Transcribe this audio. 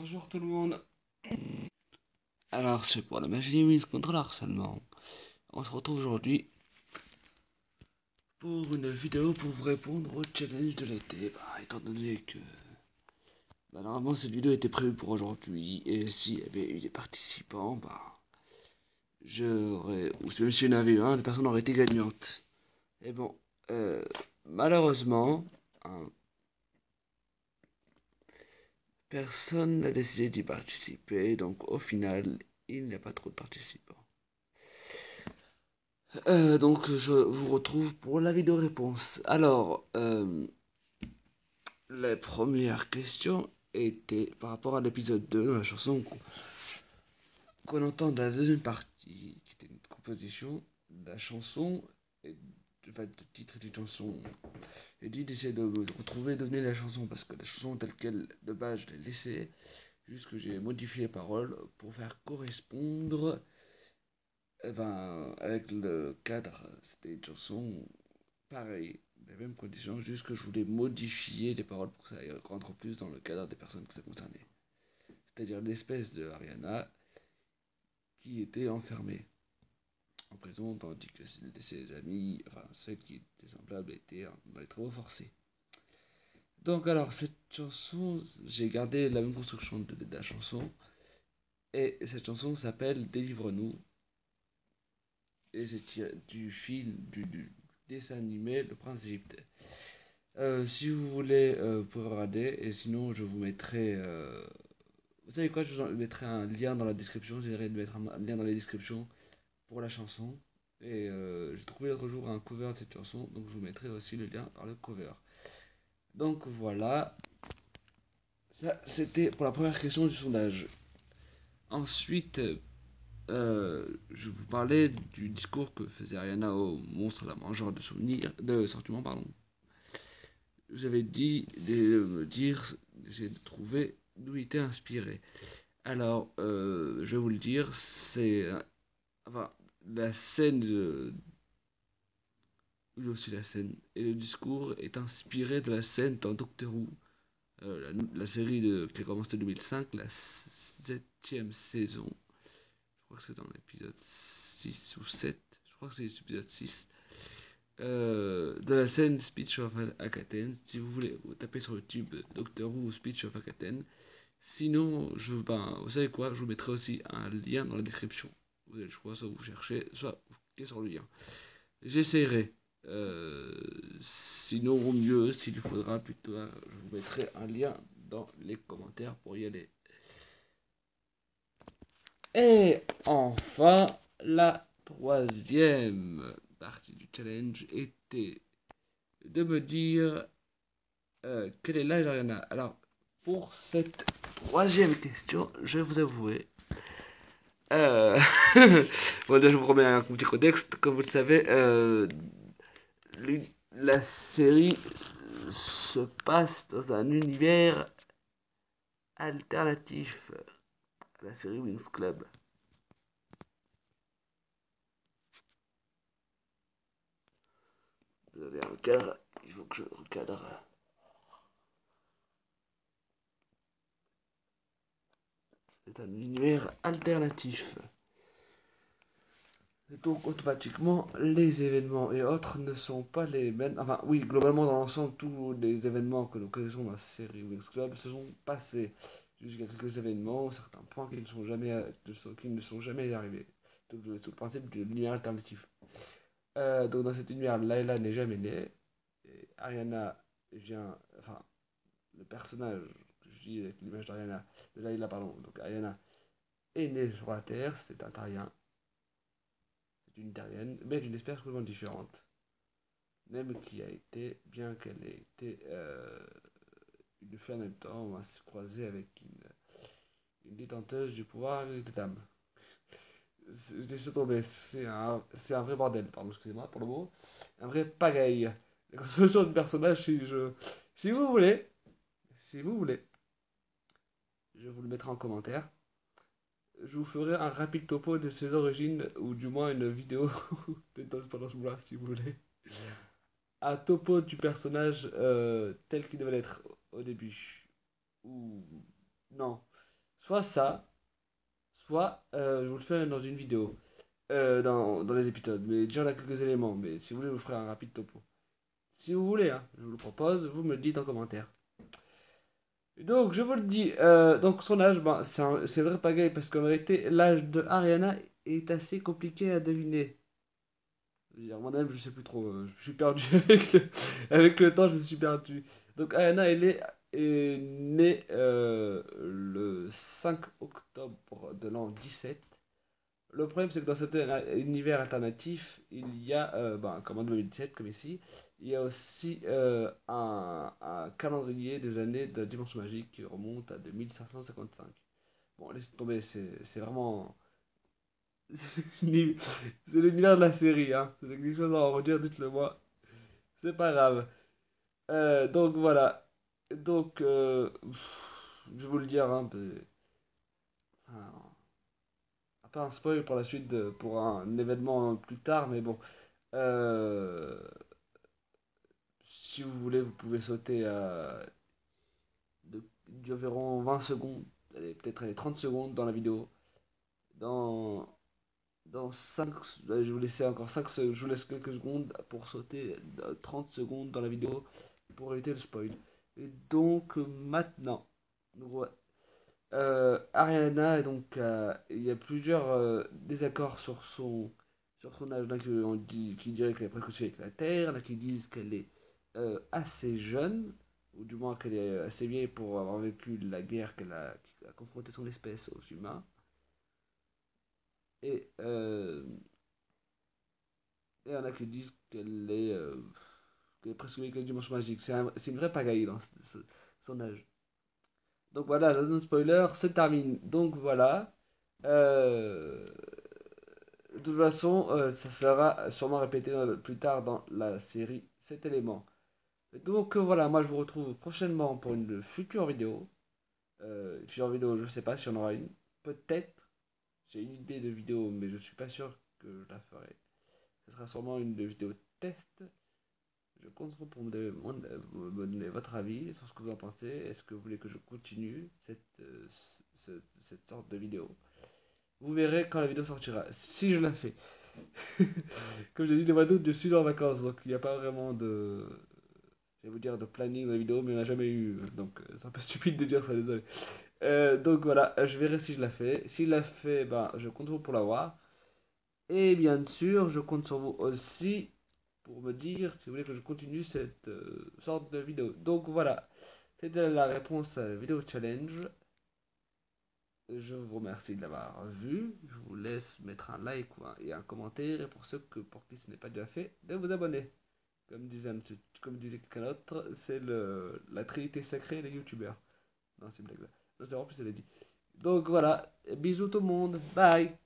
Bonjour tout le monde. Alors, c'est pour la magie mise contre le harcèlement. On se retrouve aujourd'hui pour une vidéo pour vous répondre au challenge de l'été. Étant donné que normalement cette vidéo était prévue pour aujourd'hui et s'il y avait eu des participants, j'aurais, ou même s'il y en avait eu un, les personnes auraient été gagnantes. Et bon, malheureusement, hein, personne n'a décidé d'y participer, donc au final, il n'y a pas trop de participants. Donc je vous retrouve pour la vidéo réponse. Alors, la première question était par rapport à l'épisode 2 de la chanson qu'on entend dans la deuxième partie, qui était une composition de la chanson, et, enfin, le titre d'une chanson, et dit d'essayer de retrouver, de donner la chanson, parce que la chanson telle qu'elle, de base, je l'ai laissée, juste que j'ai modifié les paroles pour faire correspondre avec le cadre. C'était une chanson pareil, les mêmes conditions, juste que je voulais modifier les paroles pour que ça rentre plus dans le cadre des personnes que ça concernait. C'est-à-dire l'espèce de Ariana qui était enfermée en prison, tandis que ses amis, enfin celles qui étaient semblables, étaient dans les travaux forcés. Donc alors, cette chanson, j'ai gardé la même construction de la chanson, et cette chanson s'appelle Délivre-nous, et c'est tiré du film, du dessin animé Le Prince d'Égypte. Si vous voulez, vous pouvez regarder. Et sinon, je vous mettrai. Vous savez quoi? Je vous mettrai un lien dans la description. J'essaierai de mettre un lien dans la description pour la chanson. Et j'ai trouvé l'autre jour un cover de cette chanson. Donc, je vous mettrai aussi le lien dans le cover. Donc, voilà. Ça, c'était pour la première question du sondage. Ensuite, je vous parlais du discours que faisait Ariana au monstre la mangeur de souvenirs. De sentiments, pardon. J'avais dit de me dire, j'ai de trouver d'où il était inspiré. Alors, je vais vous le dire, c'est enfin la scène, oui aussi la scène et le discours est inspiré de la scène dans Doctor Who, la série qui a commencé en 2005, la septième saison. Je crois que c'est dans l'épisode 6 ou 7. Je crois que c'est l'épisode 6. De la scène Speech of Akaten. Si vous voulez, vous tapez sur YouTube Doctor Who Speech of Akaten. Sinon, vous savez quoi, je vous mettrai aussi un lien dans la description. Vous avez le choix, soit vous cherchez, soit vous cliquez sur le lien. J'essaierai. Sinon, au mieux, s'il faudra plutôt, je vous mettrai un lien dans les commentaires pour y aller. Et enfin, la troisième partie du challenge était de me dire quel est l'âge d'Ariana. Alors, pour cette troisième question, je vais vous avouer. Euh... bon, déjà, je vous remets un petit contexte. Comme vous le savez, la série se passe dans un univers alternatif à la série Wings Club. Vous avez un cadre, il faut que je recadre. C'est un univers alternatif. Donc automatiquement, les événements et autres ne sont pas les mêmes. Enfin, oui, globalement, dans l'ensemble, tous les événements que nous connaissons dans la série Wings Club se sont passés. Jusqu'à quelques événements, certains points qui ne sont jamais arrivés. Donc, c'est le principe de l'univers alternatif. Donc, dans cet univers, Layla n'est jamais née. Et Ariana vient. Enfin, le personnage que je dis avec l'image d'Ariana, de Layla, pardon. Donc, Ariana est née sur la Terre, c'est un Tarien. C'est une Terrienne, mais d'une espèce complètement différente. Même qui a été, bien qu'elle ait été une fée en même temps, on va se croiser avec une détenteuse du pouvoir de dames. Je laisse tomber, c'est un vrai bordel, pardon, excusez-moi pour le mot. Un vrai pagaille. La construction du personnage, si vous voulez, si vous voulez, je vous le mettrai en commentaire. Je vous ferai un rapide topo de ses origines, ou du moins une vidéo pendant ce moment-là, si vous voulez. Un topo du personnage tel qu'il devait l'être au début. Ou non. soit ça, soit je vous le fais dans une vidéo, dans les épisodes. Mais déjà, on a quelques éléments. Mais si vous voulez, je vous ferai un rapide topo. Si vous voulez, hein, je vous le propose, vous me le dites en commentaire. Donc, je vous le dis, donc son âge, ben, c'est vrai pagaille parce qu'en vérité, l'âge de Ariana est assez compliqué à deviner. Je veux dire, moi-même, je sais plus trop, je suis perdu avec le temps, je me suis perdu. Donc, Ariana, est née le 5 octobre de l'an 17. Le problème, c'est que dans cet univers alternatif, il y a, ben, comme en 2017, comme ici, il y a aussi un calendrier des années de la dimension magique qui remonte à 2555. Bon, laisse tomber, c'est vraiment. C'est l'univers de la série, hein. C'est quelque chose à en redire, dites-le moi. C'est pas grave. Donc voilà. Donc, je vais vous le dire, hein, pas un spoil pour la suite, pour un événement plus tard, mais bon. Euh, Si vous voulez, vous pouvez sauter d'environ 20 secondes, allez, peut-être 30 secondes dans la vidéo. Dans, dans 5, je vais vous laisser encore 5 je vous laisse quelques secondes pour sauter 30 secondes dans la vidéo pour éviter le spoil. Et donc maintenant, ouais, Ariana, donc, il y a plusieurs désaccords sur son âge. Il y en a qui diraient qu'elle est précoce avec la Terre, il y en a qui disent qu'elle est assez jeune, ou du moins qu'elle est assez vieille pour avoir vécu la guerre qui a confronté son espèce aux humains. Et il y en a qui disent qu'elle est presque avec la dimension magique. C'est une vraie pagaille dans son âge. Donc voilà, la zone spoiler se termine. Donc voilà. Euh, de toute façon, ça sera sûrement répété plus tard dans la série cet élément. Donc voilà, moi je vous retrouve prochainement pour une future vidéo. Future vidéo, je sais pas si on aura une. Peut-être. J'ai une idée de vidéo, mais je suis pas sûr que je la ferai. Ce sera sûrement une vidéo test. Je compte sur vous pour me donner votre avis sur ce que vous en pensez. Est-ce que vous voulez que je continue cette sorte de vidéo? Vous verrez quand la vidéo sortira, si je la fais. Comme j'ai dit, le mois d'août, je suis en vacances, donc il n'y a pas vraiment je vais vous dire, de planning de la vidéo, mais il n'y en a jamais eu. Donc c'est un peu stupide de dire ça, désolé. Donc voilà, je verrai si je la fais. Si je la fais, ben, je compte sur vous pour la voir. Et bien sûr, je compte sur vous aussi pour me dire si vous voulez que je continue cette sorte de vidéo. Donc voilà, c'était la réponse à la vidéo challenge. Je vous remercie de l'avoir vu. Je vous laisse mettre un like et un commentaire. Et pour ceux pour qui ce n'est pas déjà fait, de vous abonner. Comme disait quelqu'un d'autre, c'est la trinité sacrée des youtubeurs. Non, c'est une blague. Non, c'est en plus, elle a dit. Donc voilà, bisous tout le monde. Bye.